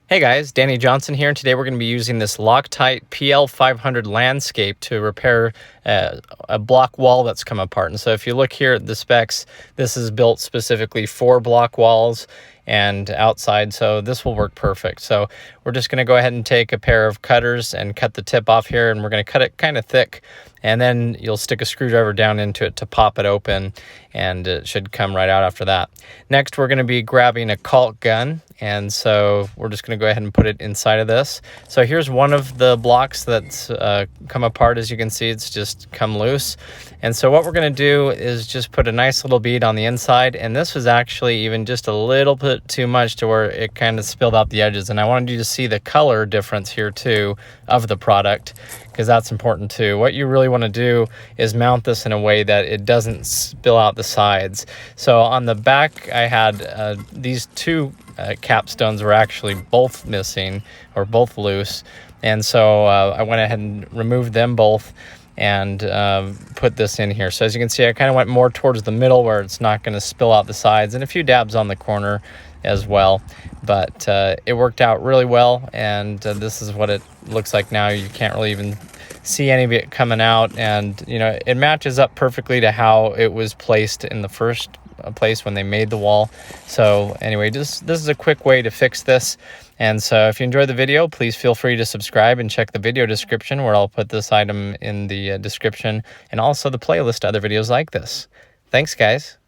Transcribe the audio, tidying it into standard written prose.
Hey guys, Danny Johnson here, and today we're going to be using this Loctite PL500 landscape to repair a block wall that's come apart. And so if you look here at the specs, this is built specifically for block walls and outside, so this will work perfect. So we're just going to go ahead and take a pair of cutters and cut the tip off here, and we're going to cut it kind of thick, and then you'll stick a screwdriver down into it to pop it open, and it should come right out after that. Next, we're going to be grabbing a caulk gun, and so we're just going to go ahead and put it inside of this. So here's one of the blocks that's come apart. As you can see, it's just come loose. And so what we're going to do is just put a nice little bead on the inside, and this was actually even just a little bit too much to where it kind of spilled out the edges. And I wanted you to see the color difference here too of the product, because that's important too. What you really want to do is mount this in a way that it doesn't spill out the sides. So on the back, I had these two capstones were actually both missing or both loose, and so I went ahead and removed them both and put this in here. So as you can see, I kind of went more towards the middle where it's not going to spill out the sides, and a few dabs on the corner as well. But it worked out really well, and this is what it looks like now. You can't really even see any of it coming out, and you know, it matches up perfectly to how it was placed in the first place when they made the wall. So anyway, this is a quick way to fix this. And so if you enjoyed the video, please feel free to subscribe and check the video description, where I'll put this item in the description, and also the playlist to other videos like this. Thanks guys.